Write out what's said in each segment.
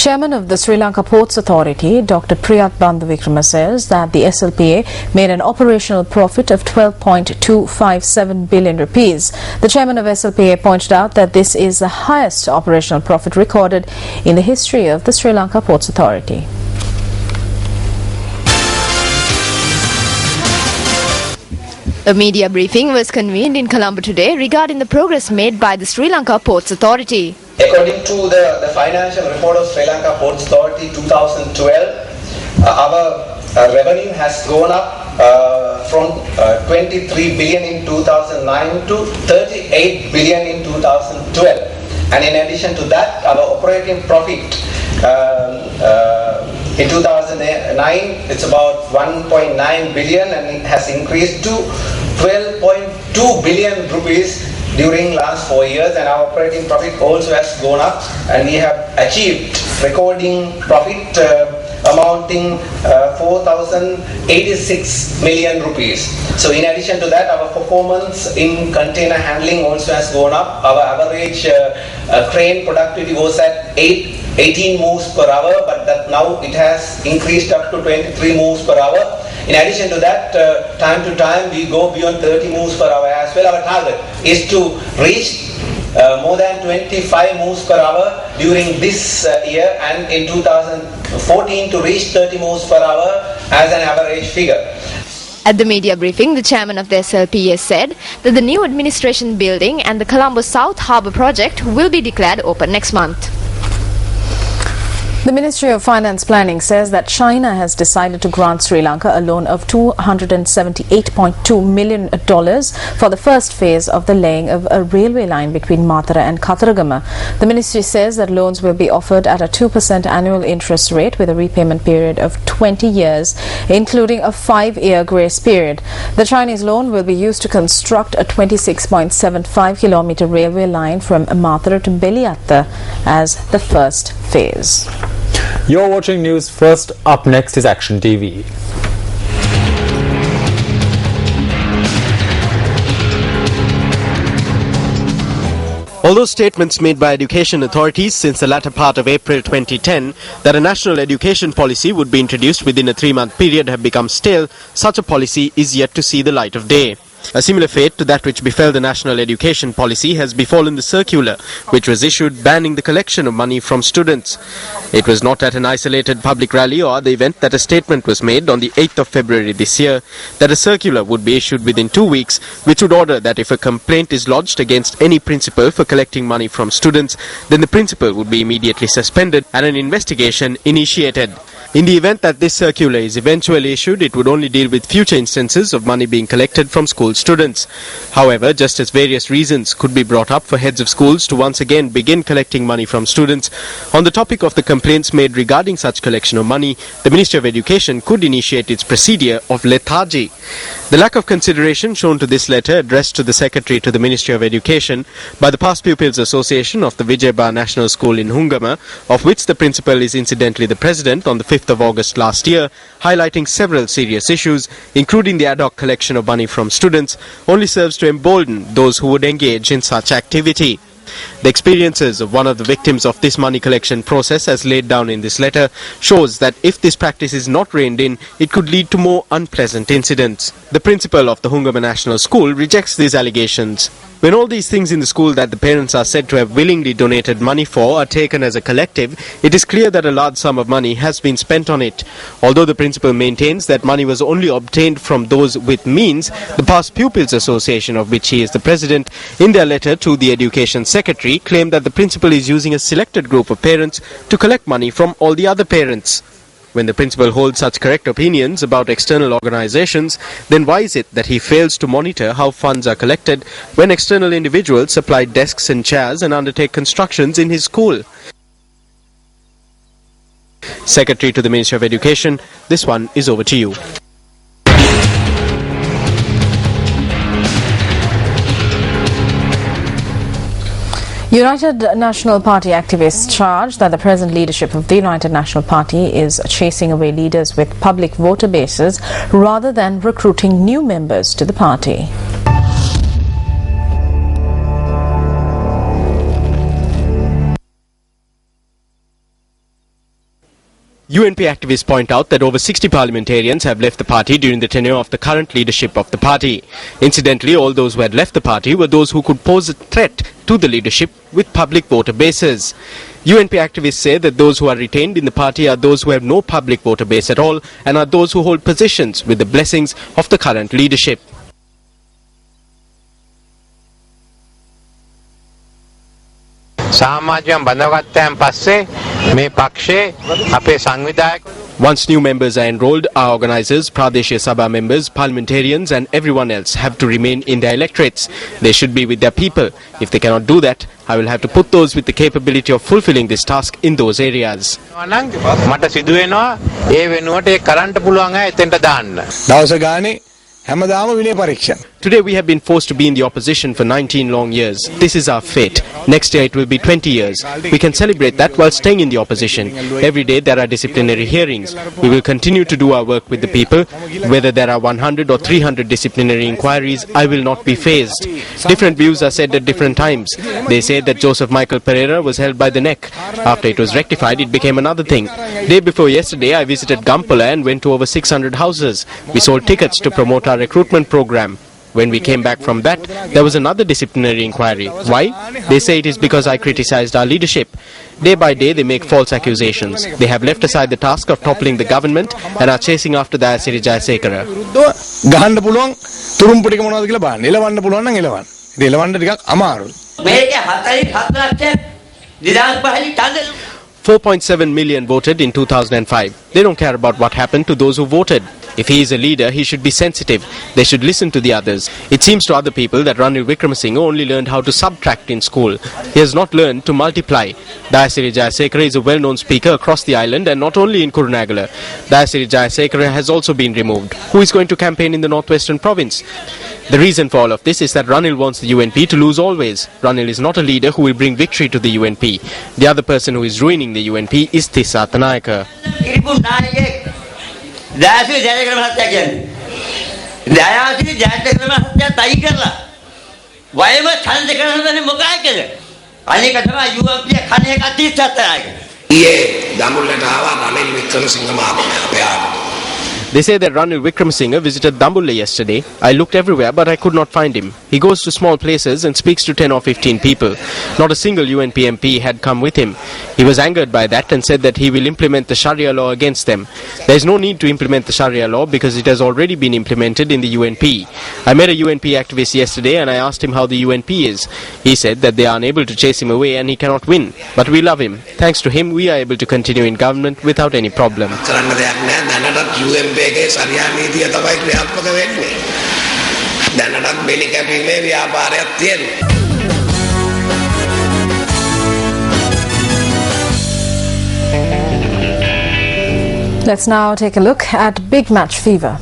Chairman of the Sri Lanka Ports Authority, Dr. Priyat Bandavikrama, says that the SLPA made an operational profit of 12.257 billion rupees. The chairman of SLPA pointed out that this is the highest operational profit recorded in the history of the Sri Lanka Ports Authority. A media briefing was convened in Colombo today regarding the progress made by the Sri Lanka Ports Authority. According to the financial report of Sri Lanka Ports Authority 2012, our revenue has gone up from 23 billion in 2009 to 38 billion in 2012. And in addition to that, our operating profit in 2009, it's about 1.9 billion and it has increased to 12.2 billion rupees during last 4 years, and our operating profit also has gone up, and we have achieved recording profit amounting 4,086 million rupees. So in addition to that, our performance in container handling also has gone up. Our average crane productivity was at 18 moves per hour, but that now it has increased up to 23 moves per hour. In addition to that, time to time we go beyond 30 moves per hour as well. Our target is to reach more than 25 moves per hour during this year, and in 2014 to reach 30 moves per hour as an average figure. At the media briefing, the chairman of the SLPA said that the new administration building and the Colombo South Harbour project will be declared open next month. The Ministry of Finance Planning says that China has decided to grant Sri Lanka a loan of $278.2 million for the first phase of the laying of a railway line between Matara and Kataragama. The ministry says that loans will be offered at a 2% annual interest rate with a repayment period of 20 years, including a 5-year grace period. The Chinese loan will be used to construct a 26.75 kilometer railway line from Matara to Beliatta as the first phase. You're watching News First. Up next is Action TV. Although statements made by education authorities since the latter part of April 2010 that a national education policy would be introduced within a 3-month period have become stale, such a policy is yet to see the light of day. A similar fate to that which befell the national education policy has befallen the circular, which was issued banning the collection of money from students. It was not at an isolated public rally or other event that a statement was made on the 8th of February this year that a circular would be issued within 2 weeks, which would order that if a complaint is lodged against any principal for collecting money from students, then the principal would be immediately suspended and an investigation initiated. In the event that this circular is eventually issued, it would only deal with future instances of money being collected from school students. However, just as various reasons could be brought up for heads of schools to once again begin collecting money from students, on the topic of the complaints made regarding such collection of money, the Ministry of Education could initiate its procedure of lethargy. The lack of consideration shown to this letter addressed to the Secretary to the Ministry of Education by the Past Pupils Association of the Vijayabha National School in Hungama, of which the principal is incidentally the president, on the 5th of August last year, highlighting several serious issues, including the ad hoc collection of money from students, only serves to embolden those who would engage in such activity. The experiences of one of the victims of this money collection process, as laid down in this letter, shows that if this practice is not reined in, it could lead to more unpleasant incidents. The principal of the Hungama National School rejects these allegations. When all these things in the school that the parents are said to have willingly donated money for are taken as a collective, it is clear that a large sum of money has been spent on it. Although the principal maintains that money was only obtained from those with means, the Past Pupils Association, of which he is the president, in their letter to the Education Secretary, claimed that the principal is using a selected group of parents to collect money from all the other parents. When the principal holds such correct opinions about external organizations, then why is it that he fails to monitor how funds are collected when external individuals supply desks and chairs and undertake constructions in his school? Secretary to the Ministry of Education, this one is over to you. United National Party activists charge that the present leadership of the United National Party is chasing away leaders with public voter bases rather than recruiting new members to the party. UNP activists point out that over 60 parliamentarians have left the party during the tenure of the current leadership of the party. Incidentally, all those who had left the party were those who could pose a threat to the leadership with public voter bases. UNP activists say that those who are retained in the party are those who have no public voter base at all and are those who hold positions with the blessings of the current leadership. Once new members are enrolled, our organisers, Pradeshya Sabha members, parliamentarians and everyone else have to remain in their electorates. They should be with their people. If they cannot do that, I will have to put those with the capability of fulfilling this task in those areas. Today we have been forced to be in the opposition for 19 long years. This is our fate. Next year it will be 20 years. We can celebrate that while staying in the opposition. Every day there are disciplinary hearings. We will continue to do our work with the people. Whether there are 100 or 300 disciplinary inquiries, I will not be fazed. Different views are said at different times. They say that Joseph Michael Pereira was held by the neck. After it was rectified, it became another thing. Day before yesterday, I visited Gampala and went to over 600 houses. We sold tickets to promote our recruitment program. When we came back from that, there was another disciplinary inquiry. Why? They say it is because I criticized our leadership. Day by day, they make false accusations. They have left aside the task of toppling the government and are chasing after the Dayasiri Jayasekara. $4.7 million voted in 2005. They don't care about what happened to those who voted. If he is a leader, he should be sensitive. They should listen to the others. It seems to other people that Ranil Wickremesinghe only learned how to subtract in school. He has not learned to multiply. Dayasiri Jayasekara is a well-known speaker across the island and not only in Kurunegala. Dayasiri Jayasekara has also been removed. Who is going to campaign in the northwestern province? The reason for all of this is that Ranil wants the UNP to lose always. Ranil is not a leader who will bring victory to the UNP. The other person who is ruining the UNP is Tissa Tanayaka. Dayasiri Jayasekara මහත්තයා කියන්නේ Dayasiri Jayasekara මහත්තයා තයි කරලා වයම ඡන්ද කරනදනේ මොකක්ද අනේක තමයි UMP කණ එක 37යි ඊයේ දඹුල්ලට ආවා රනිල් වික්‍රමසිංහ මහත්මයා අපේ ආගම. They say that Ranil Wickremesinghe visited Dambulla yesterday. I looked everywhere but I could not find him. He goes to small places and speaks to 10 or 15 people. Not a single UNP MP had come with him. He was angered by that and said that he will implement the Sharia law against them. There is no need to implement the Sharia law because it has already been implemented in the UNP. I met a UNP activist yesterday and I asked him how the UNP is. He said that they are unable to chase him away and he cannot win. But we love him. Thanks to him, we are able to continue in government without any problem. එකේ සරියා නීතිය තමයි ක්‍රියාත්මක වෙන්නේ. දැනටත් බෙලි කැපීමේ ව්‍යාපාරයක් තියෙනවා. Let's now take a look at big match fever.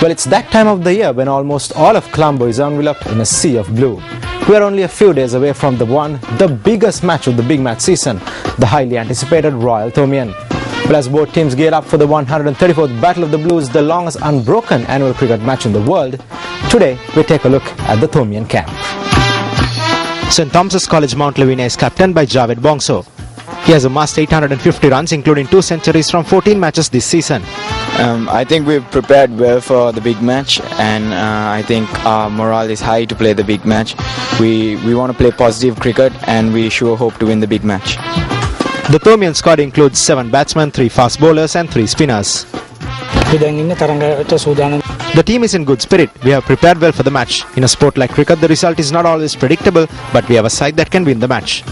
Well, it's that time of the year when almost all of Colombo is enveloped in a sea of blue. We are only a few days away from the biggest match of the big match season, the highly anticipated Royal Thomian. Well, as both teams gear up for the 134th Battle of the Blues, the longest unbroken annual cricket match in the world, today we take a look at the Thomian camp. St. Thomas's College, Mount Lavinia is captained by Javed Bongso. He has amassed 850 runs, including 2 centuries from 14 matches this season. I think we've prepared well for the big match, and I think our morale is high to play the big match. We want to play positive cricket, and we sure hope to win the big match. The Thomian squad includes 7 batsmen, 3 fast bowlers and 3 spinners. The team is in good spirit. We have prepared well for the match. In a sport like cricket, the result is not always predictable, but we have a side that can win the match.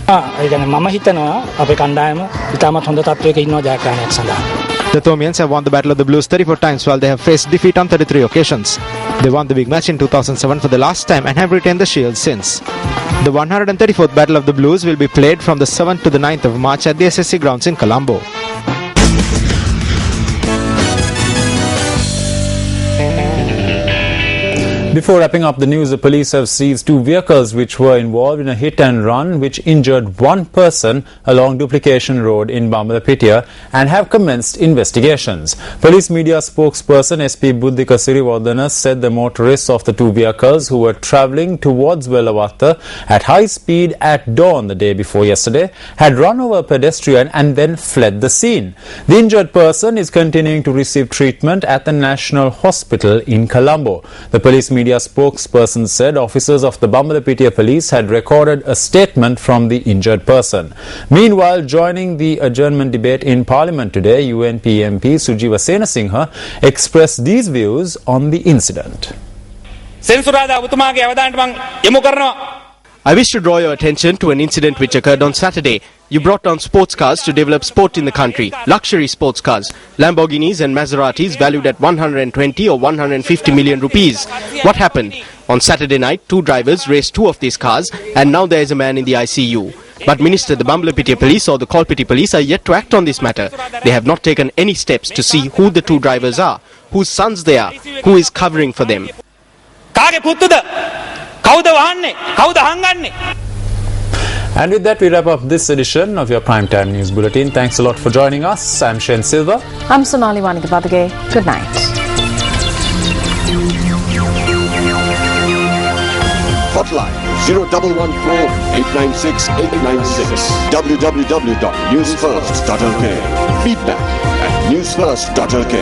The Thomians have won the Battle of the Blues 34 times while they have faced defeat on 33 occasions. They won the big match in 2007 for the last time and have retained the shield since. The 134th Battle of the Blues will be played from the 7th to the 9th of March at the SSC grounds in Colombo. Before wrapping up the news, the police have seized 2 vehicles which were involved in a hit and run which injured 1 person along Duplication Road in Bambalapitiya and have commenced investigations. Police media spokesperson SP Buddhika Siriwardana said the motorists of the 2 vehicles who were travelling towards Wellawatta at high speed at dawn the day before yesterday had run over a pedestrian and then fled the scene. The injured person is continuing to receive treatment at the National Hospital in Colombo. The police media spokesperson said officers of the Bambalapitiya police had recorded a statement from the injured person. Meanwhile, joining the adjournment debate in Parliament today, UNP MP Sujiva Senasinghe expressed these views on the incident. I wish to draw your attention to an incident which occurred on Saturday. You brought down sports cars to develop sport in the country, luxury sports cars, Lamborghinis and Maseratis valued at 120 or 150 million rupees. What happened? On Saturday night, 2 drivers raced 2 of these cars and now there is a man in the ICU. But Minister, the Bambalapitiya police or the Kolpiti police are yet to act on this matter. They have not taken any steps to see who the 2 drivers are, whose sons they are, who is covering for them. And with that, we wrap up this edition of your Primetime News Bulletin. Thanks a lot for joining us. I'm Shane Silva. I'm Sonali Wanigabadage. Good night. Hotline 0114-896-896. www.newsfirst.lk. Feedback at newsfirst.lk.